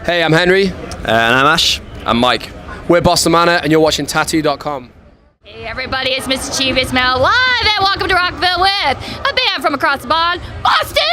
Hey, I'm Henry. And I'm Ash. I'm Mike. We're Boston Manor, and you're watching Tattoo.com. Hey everybody, it's Mischievous Mel live, and welcome to Rockville with a band from across the pond, Boston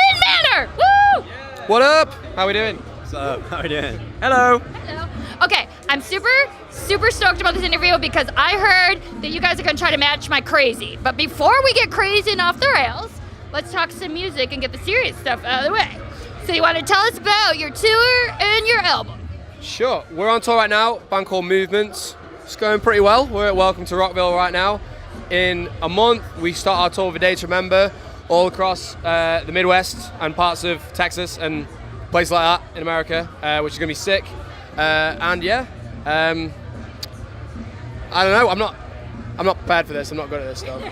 Manor! Woo! What up? How we doing? What's up? How are you doing? Hello. Hello. Okay, I'm super stoked about this interview because I heard that you guys are going to try to match my crazy. But before we get crazy and off the rails, let's talk some music and get the serious stuff out of the way. So you want to tell us about your tour and your album? Sure. We're on tour right now, band called Movements. It's going pretty well. We're at Welcome to Rockville right now. In a month, we start our tour with A Day to Remember all across the Midwest and parts of Texas and places like that in America, which is going to be sick. I don't know. I'm not prepared for this. I'm not good at this stuff.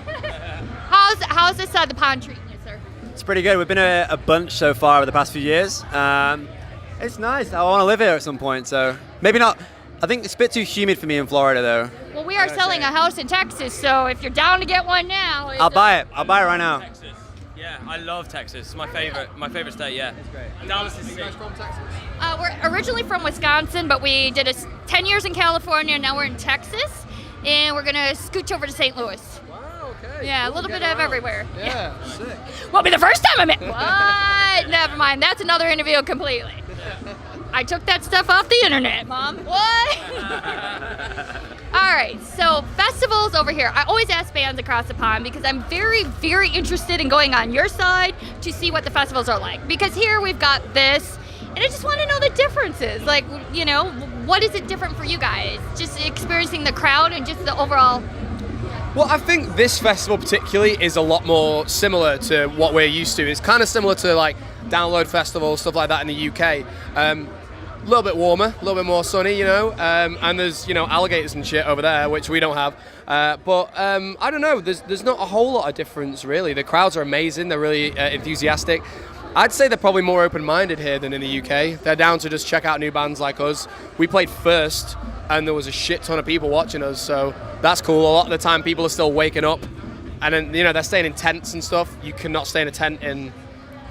How's this side of the pond treating you, sir? It's pretty good. We've been a bunch so far over the past few years. It's nice. I want to live here at some point, so maybe not. I think it's a bit too humid for me in Florida, though. Well, we are selling a house in Texas, so if you're down to get one now, I'll buy it. I'll buy it right now. Texas. Yeah, I love Texas. It's my favorite state. Yeah. It's great. Dallas is sick. from Texas? We're originally from Wisconsin, but we did 10 years in California, and now we're in Texas, and we're gonna scooch over to St. Louis. Wow, okay. Yeah, a little bit of everywhere. Yeah, sick. Won't be the first time I'm in. What? Never mind. That's another interview completely. I took that stuff off the internet, Mom. What? All right, so festivals over here. I always ask bands across the pond because I'm very, very interested in going on your side to see what the festivals are like. Because here we've got this, and I just want to know the differences. Like, you know, what is it different for you guys? Just experiencing the crowd and just the overall. Well, I think this festival particularly is a lot more similar to what we're used to. It's kind of similar to like Download Festival, stuff like that in the UK. A little bit warmer, a little bit more sunny, you know, and there's, you know, alligators and shit over there, which we don't have. But I don't know, there's not a whole lot of difference, really. The crowds are amazing, they're really enthusiastic. I'd say they're probably more open-minded here than in the UK. They're down to just check out new bands like us. We played first, and there was a shit ton of people watching us, so that's cool. A lot of the time, people are still waking up, and then, you know, they're staying in tents and stuff. You cannot stay in a tent in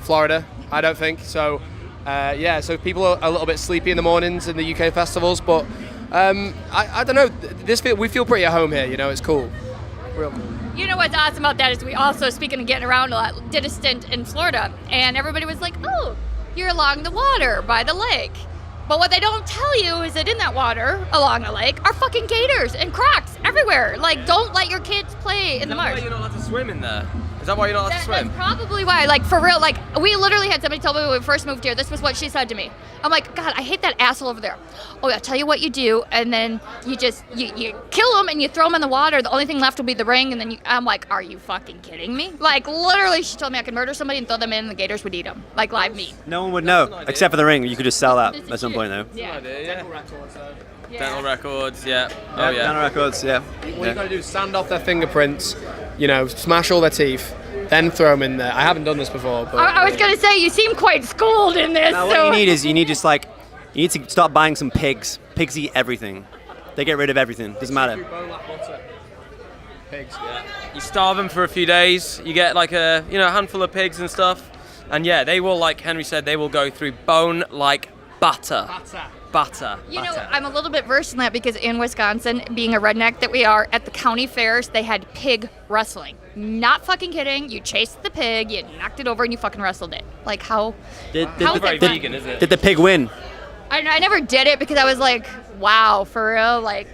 Florida, I don't think, so... so people are a little bit sleepy in the mornings in the UK festivals, but I don't know. We feel pretty at home here. You know, it's cool. Real. You know what's awesome about that is we also, speaking of getting around a lot, did a stint in Florida, and everybody was like, "Oh, you're along the water by the lake." But what they don't tell you is that in that water along the lake are fucking gators and crocs everywhere. Like, don't let your kids play in the marsh. Is that why you're not allowed to swim in there? Is that why you're not allowed to swim? That's probably why. Like, for real, like, we literally had somebody tell me when we first moved here, this was what she said to me. I'm like, God, I hate that asshole over there. Oh, I'll tell you what you do, and then you just, you kill them and you throw them in the water. The only thing left will be the ring, and then I'm like, are you fucking kidding me? Like, literally, she told me I could murder somebody and throw them in, and the gators would eat them, like live meat. No one would know, except for the ring. You could just sell that at some point, though. Yeah. Dental records, yeah. Oh, yeah. Manor records, yeah. What you gotta do is sand off their fingerprints, you know, smash all their teeth, then throw them in there. I haven't done this before, but... I was gonna say, you seem quite schooled in this. Now, what you need is, you need to start buying some pigs. Pigs eat everything. They get rid of everything. Doesn't matter. Pigs. Yeah. You starve them for a few days. You get like a handful of pigs and stuff, and yeah, they will, like Henry said, they will go through bone like butter. Butter. You know, I'm a little bit versed in that because in Wisconsin, being a redneck that we are, at the county fairs, they had pig wrestling. Not fucking kidding. You chased the pig, you knocked it over, and you fucking wrestled it. Like, how is that vegan, is it? Did the pig win? I never did it because I was like, wow, for real? Like,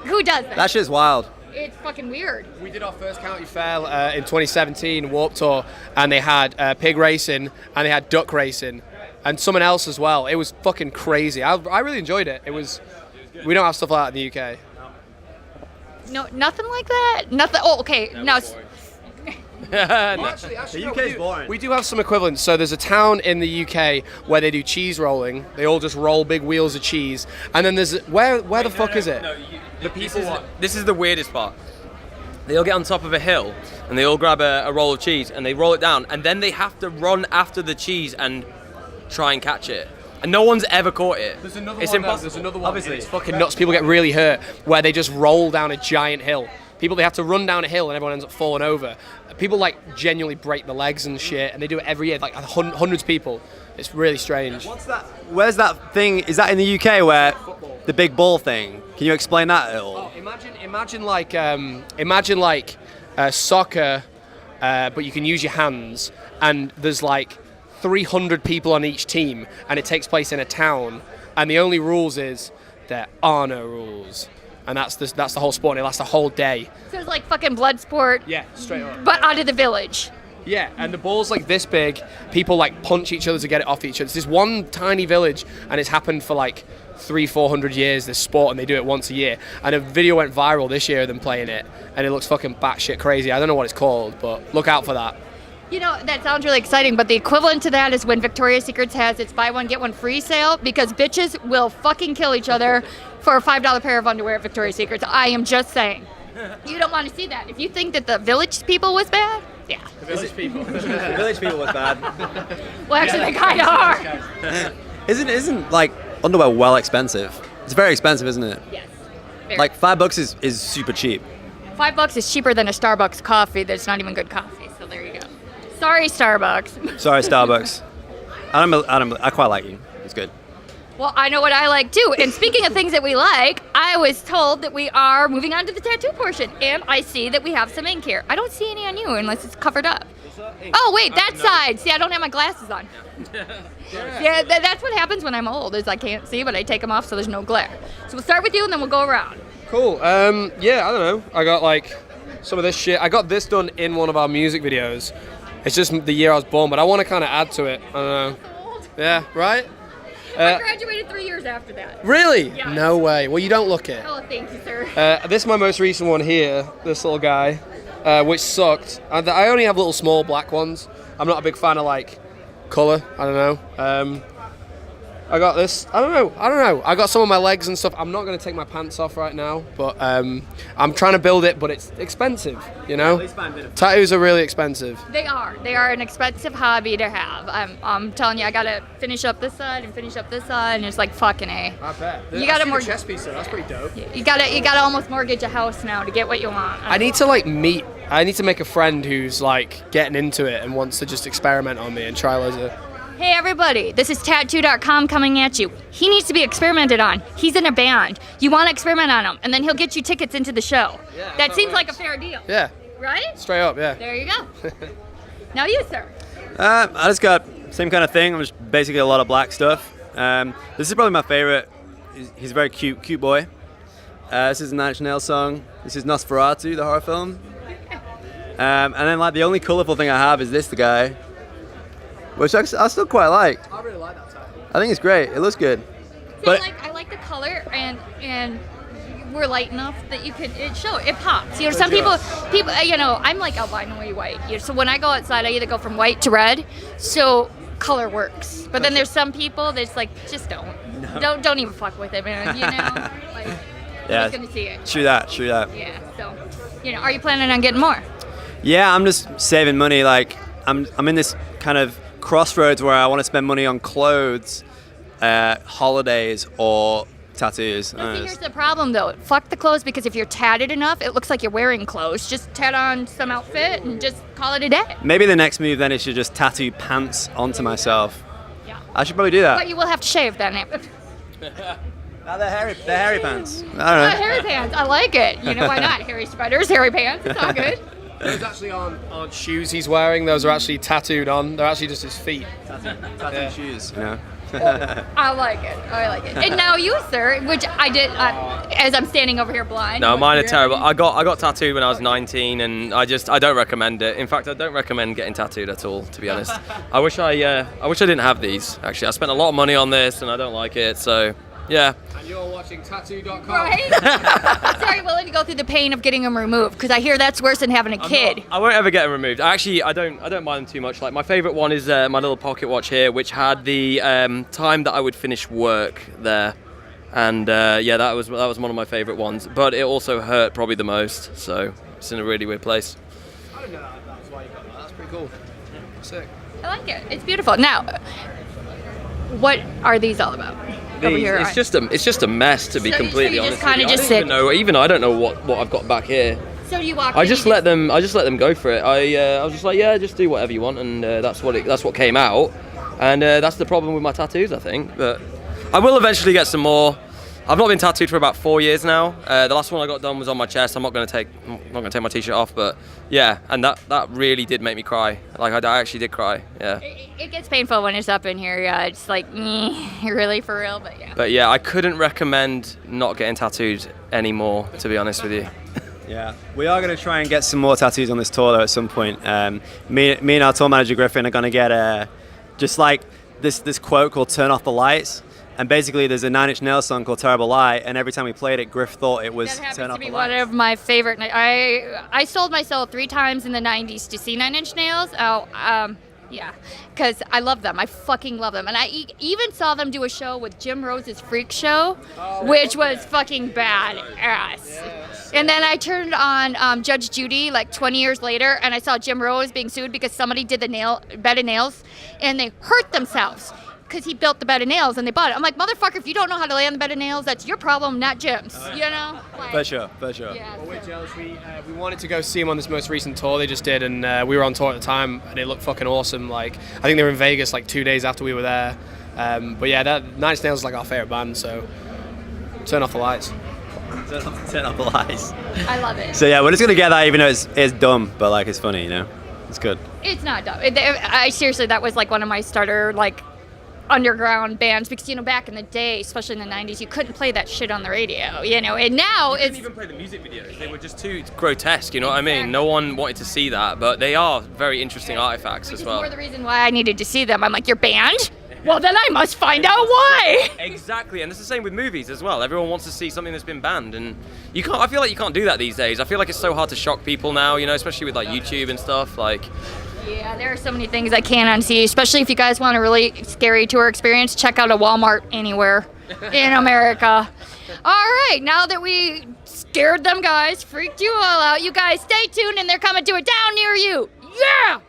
who does that? That shit's wild. It's fucking weird. We did our first county fair in 2017, Warped Tour, and they had pig racing, and they had duck racing, and someone else as well. It was fucking crazy. I really enjoyed it. We don't have stuff like that in the UK. No, nothing like that? Nothing. Oh, okay. No. Actually, The UK is boring. We do have some equivalents. So there's a town in the UK where they do cheese rolling. They all just roll big wheels of cheese. And then there's where the fuck is it? This is the weirdest part. They all get on top of a hill and they all grab a roll of cheese and they roll it down, and then they have to run after the cheese and try and catch it. And no one's ever caught it. There's another it's one. impossible. There's another one. Obviously, It's fucking nuts. People get really hurt where they just roll down a giant hill. They have to run down a hill and everyone ends up falling over. People like genuinely break their legs and shit, and they do it every year, like hundreds of people. It's really strange. What's that? Where's that thing? Is that in the UK where the big ball thing? Can you explain that at all? Imagine like soccer, but you can use your hands, and there's like 300 people on each team, and it takes place in a town, and the only rules is there are no rules, and that's the whole sport, and it lasts a whole day. So it's like fucking blood sport. Yeah, straight up. But out of the village. Yeah, and the ball's like this big. People like punch each other to get it off each other. It's this one tiny village, and it's happened for like 300-400 years, this sport, and they do it once a year. And a video went viral this year of them playing it, and it looks fucking batshit crazy. I don't know what it's called, but look out for that. You know, that sounds really exciting, but the equivalent to that is when Victoria's Secrets has its buy one, get one free sale, because bitches will fucking kill each other for a $5 pair of underwear at Victoria's Secrets. I am just saying. You don't want to see that. If you think that the village people was bad, yeah. The village people. The village people was bad. Well, actually, they kind of are. Isn't like underwear well expensive? It's very expensive, isn't it? Yes. Very. Like $5 is super cheap. $5 is cheaper than a Starbucks coffee that's not even good coffee, so there you go. Sorry, Starbucks. Sorry, Starbucks. I quite like you. It's good. Well, I know what I like too. And speaking of things that we like, I was told that we are moving on to the tattoo portion, and I see that we have some ink here. I don't see any on you unless it's covered up. Oh wait, that side. See, I don't have my glasses on. Yeah, that's what happens when I'm old. Is I can't see, but I take them off so there's no glare. So we'll start with you, and then we'll go around. Cool. Yeah, I don't know. I got like some of this shit. I got this done in one of our music videos. It's just the year I was born, but I want to kind of add to it. I don't know. Yeah, right? I graduated 3 years after that. Really? Yes. No way. Well, you don't look it. Oh, thank you, sir. This is my most recent one here, this little guy, which sucked. I only have little small black ones. I'm not a big fan of like colour. I don't know. I got this. I don't know. I got some of my legs and stuff. I'm not going to take my pants off right now, but I'm trying to build it, but it's expensive, you know? Tattoos are really expensive. They are. They are an expensive hobby to have. I'm telling you, I got to finish up this side and finish up this side, and it's like fucking A. I bet. You got to chest piece, so that's pretty dope. You got to almost mortgage a house now to get what you want. I need to make a friend who's like getting into it and wants to just experiment on me and try loads of. Hey everybody, this is Tattoo.com coming at you. He needs to be experimented on. He's in a band. You want to experiment on him, and then he'll get you tickets into the show. Yeah, that seems like a fair deal. Yeah. Right? Straight up, yeah. There you go. Now you, sir. I just got same kind of thing. I'm just basically a lot of black stuff. This is probably my favorite. He's a very cute boy. This is a Nine Inch Nails song. This is Nosferatu, the horror film. And then like the only colourful thing I have is the guy. Which I still quite like. I really like that title. I think it's great. It looks good. See, But I like the color, and we're light enough that you could it pops. You know, some people, you know, I'm like albino white. You know, so when I go outside, I either go from white to red. So color works. But then there's some people that's like, just don't even fuck with it, man. You know, like yeah, nobody's gonna see it. True that. Yeah. So, you know, are you planning on getting more? Yeah, I'm just saving money. Like I'm in this kind of crossroads where I want to spend money on clothes, holidays, or tattoos. Well, see, here's the problem though. Fuck the clothes, because if you're tatted enough, it looks like you're wearing clothes. Just tat on some outfit and just call it a day. Maybe the next move then is to just tattoo pants onto myself. Yeah. I should probably do that. But you will have to shave then. They're hairy pants. I don't know. Hairy pants. I like it. You know why not? Hairy sweaters, hairy pants. It's all good. Those actually aren't shoes he's wearing. Those are actually tattooed on. They're actually just his feet. Tattooed shoes. You know. I like it. And now you, sir, which I did as I'm standing over here blind. No, mine are terrible. I got tattooed when I was 19, and I don't recommend it. In fact, I don't recommend getting tattooed at all, to be honest. I wish I didn't have these. Actually, I spent a lot of money on this, and I don't like it. So, yeah. And you're watching Tattoo.com. Right? So are you willing to go through the pain of getting them removed? Because I hear that's worse than having a kid. I won't ever get them removed. Actually, I don't mind them too much. Like my favorite one is my little pocket watch here, which had the time that I would finish work there, and yeah, that was one of my favorite ones. But it also hurt probably the most, so it's in a really weird place. I didn't know that's why you got that. That's pretty cool. Sick. I like it. It's beautiful. Now, what are these all about? Over here, it's just a mess, to be completely honest. Kind of just sit. Even I don't know what I've got back here. So you walk. I just let them go for it. I was just like, yeah, just do whatever you want, and that's what came out. And that's the problem with my tattoos, I think. But I will eventually get some more. I've not been tattooed for about 4 years now. The last one I got done was on my chest. I'm not gonna take my t-shirt off, but yeah, and that really did make me cry. Like I actually did cry. Yeah. It gets painful when it's up in here. Yeah, it's like really for real, but yeah. But yeah, I couldn't recommend not getting tattooed anymore, to be honest with you. Yeah, we are going to try and get some more tattoos on this tour though at some point. Me and our tour manager Griffin are going to get just like this quote called "Turn Off the Lights." And basically, there's a Nine Inch Nails song called "Terrible Lie," and every time we played it, Griff thought it was That happens "Turn Off to the be Lights." one of my favorite. I sold myself 3 times in the 90s to see Nine Inch Nails. Yeah, because I love them. I fucking love them. And I even saw them do a show with Jim Rose's Freak Show, which was fucking badass. And then I turned on Judge Judy like 20 years later, and I saw Jim Rose being sued because somebody did the bed of nails, and they hurt themselves. Because he built the bed of nails and they bought it. I'm like, motherfucker, if you don't know how to lay on the bed of nails, that's your problem, not Jim's. You know? Like, For sure. Yeah, Well, we're jealous. We wanted to go see him on this most recent tour they just did, and we were on tour at the time, and it looked fucking awesome. Like, I think they were in Vegas like 2 days after we were there. But yeah, that Nine Inch Nails is like our favorite band, so turn off the lights. Turn off the lights. I love it. So yeah, we're just gonna get that, even though it's dumb, but like it's funny, you know. It's good. It's not dumb. I seriously, that was like one of my starter like underground bands because back in the day, especially in the 90s, you couldn't play that shit on the radio, and now You couldn't even play the music videos. They were just too grotesque, you know what I mean? No one wanted to see that, but they are very interesting artifacts as well. Which is more the reason why I needed to see them. I'm like, your band? Well, then I must find out why. Exactly, and it's the same with movies as well. Everyone wants to see something that's been banned, and you can't. I feel like you can't do that these days. I feel like it's so hard to shock people now, especially with like YouTube and stuff. Like, Yeah, there are so many things I can't unsee, especially if you guys want a really scary tour experience. Check out a Walmart anywhere in America. All right, now that we scared them guys, freaked you all out, you guys stay tuned and they're coming to a town near you. Yeah!